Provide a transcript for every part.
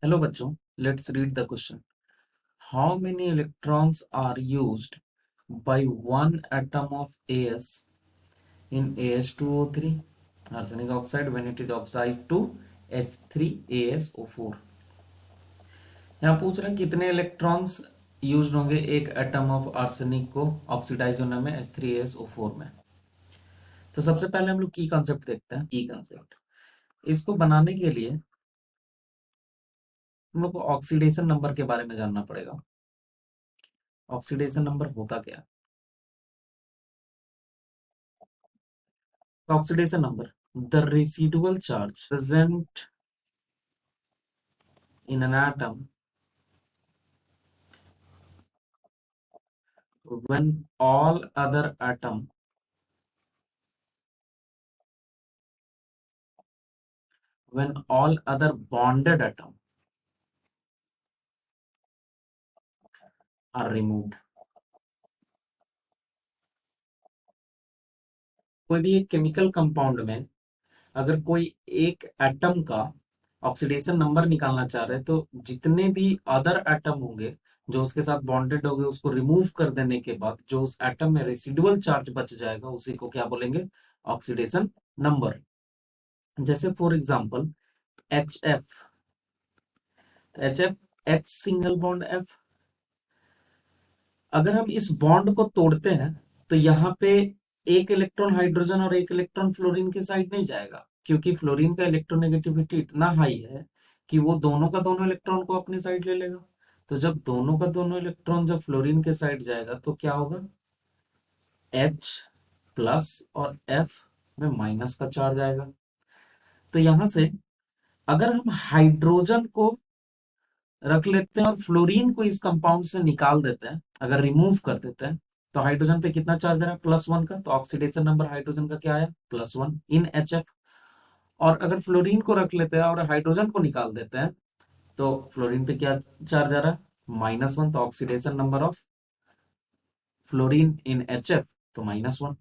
Hello बच्चों, let's read the question. How many electrons are used by one atom of AS in AS2O3 arsenic oxide when it is oxidized to H3AsO4? यहाँ पूछ रहे हैं कितने electrons use होंगे एक atom of arsenic को oxidise होने में H3AsO4 में। तो सबसे पहले हम लोग की कॉन्सेप्ट देखते हैं। की कॉन्सेप्ट इसको बनाने के लिए हम लोग को ऑक्सीडेशन नंबर के बारे में जानना पड़ेगा। ऑक्सीडेशन नंबर होता क्या है? Oxidation number, the residual charge present in an atom when all other bonded atom are removed. कोई भी एक केमिकल कंपाउंड में अगर कोई एक एटम का ऑक्सीडेशन नंबर निकालना चाह रहे हैं तो जितने भी अदर एटम होंगे जो उसके साथ बॉन्डेड होंगे उसको रिमूव कर देने के बाद जो उस एटम में रेसिडुअल चार्ज बच जाएगा उसी को क्या बोलेंगे? Oxidation number. जैसे for example HF, HF H single bond F। अगर हम इस बॉन्ड को तोड़ते हैं तो यहाँ पे एक इलेक्ट्रॉन हाइड्रोजन और एक इलेक्ट्रॉन फ्लोरीन के साइड नहीं जाएगा, क्योंकि फ्लोरीन का इलेक्ट्रोनेगेटिविटी इतना हाई है कि वो दोनों का दोनों इलेक्ट्रॉन को अपनी साइड ले लेगा। तो जब दोनों का दोनों इलेक्ट्रॉन जब फ्लोरीन के साइड जाएगा तो क्या होगा? H प्लस और F में माइनस का चार्ज आएगा। तो यहां से अगर हम हाइड्रोजन को रख लेते हैं और फ्लोरीन को इस कंपाउंड से निकाल देते हैं, अगर रिमूव कर देते हैं, तो हाइड्रोजन पे कितना चार्ज आ रहा है? +1 का। तो ऑक्सीडेशन नंबर हाइड्रोजन का क्या आया? +1 इन HF। और अगर फ्लोरीन को रख लेते हैं और हाइड्रोजन को निकाल देते हैं तो फ्लोरीन पे क्या चार्ज आ रहा है? -1। तो oxidation number of fluorine in HF तो -1।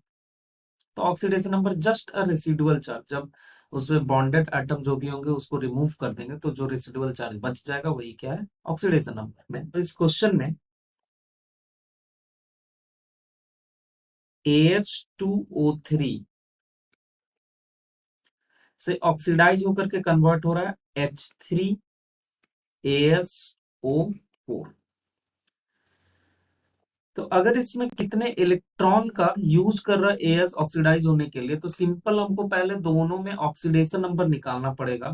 तो oxidation number just a residual charge, जब उसमें बॉन्डेड एटम जो भी होंगे उसको रिमूव कर देंगे तो जो रेसिडुअल चार्ज बच जाएगा वही क्या है? ऑक्सीडेशन नंबर में। तो इस क्वेश्चन में AS2O3 से ऑक्सीडाइज होकर के कन्वर्ट हो रहा है H3AsO4। तो अगर इसमें कितने इलेक्ट्रॉन का यूज कर रहा है AS ऑक्सीडाइज होने के लिए, तो सिंपल हमको पहले दोनों में ऑक्सीडेशन नंबर निकालना पड़ेगा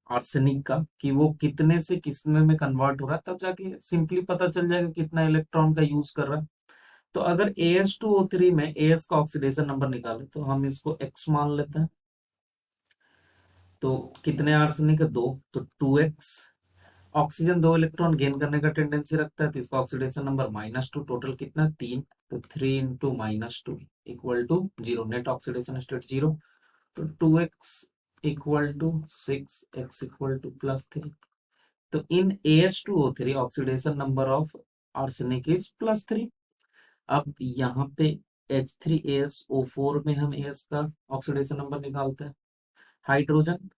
आर्सेनिक का, कि वो कितने से कितने में कन्वर्ट हो रहा है, तब जाके सिंपली पता चल जाएगा कितना इलेक्ट्रॉन का यूज कर रहा है। तो अगर AS2O3 में AS का ऑक्सीडेशन नंबर निकाले तो हम इसको X मान लेते हैं। तो कितने आर्सेनिक है? 2, तो 2x। ऑक्सीजन 2 इलेक्ट्रॉन गेन करने का टेंडेंसी रखता है तो इसका ऑक्सीडेशन नंबर -2। टोटल कितना? 3। तो 3 into -2 equal to 0। Net oxidation state 0। तो 2x equal to 6, x equal to +3। तो in AS2O3 oxidation number of arsenic is +3। अब यहाँ पे H3AsO4 में हम AS का ऑक्सीडेशन नंबर निकालते हैं। हाइड्रोजन,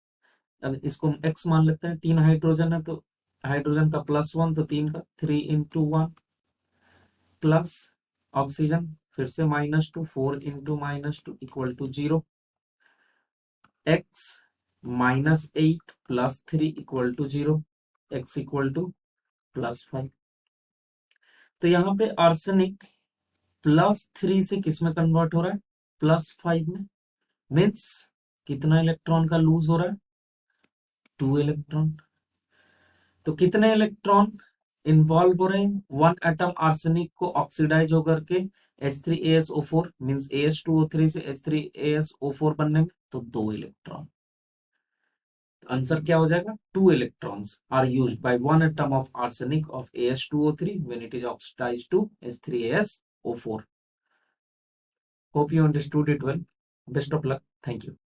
अब इसको हम x मान लेते हैं। 3 हाइड्रोजन है तो हाइड्रोजन का +1, तो 3 का 3 इंटू 1 प्लस ऑक्सीजन फिर से -2, 4 into -2 equal to 0। x -8 +3 equal to 0। x equal to +5। तो यहाँ पे आर्सेनिक +3 से किस में कन्वर्ट हो रहा है? +5 में। मीन्स कितना इलेक्ट्रॉन का लूज हो रहा है? 2 इलेक्ट्रॉन। तो कितने इलेक्ट्रॉन इन्वॉल्व हो रहे हैं वन एटम आर्सेनिक को ऑक्सीडाइज होकर के H3AsO4 मींस AS2O3 से H3AsO4 बनने में? तो 2 इलेक्ट्रॉन। आंसर क्या हो जाएगा? 2 electrons are used by one atom of arsenic of AS2O3 when it is oxidised to H3AsO4। Hope you understood it well. Best of luck. Thank you.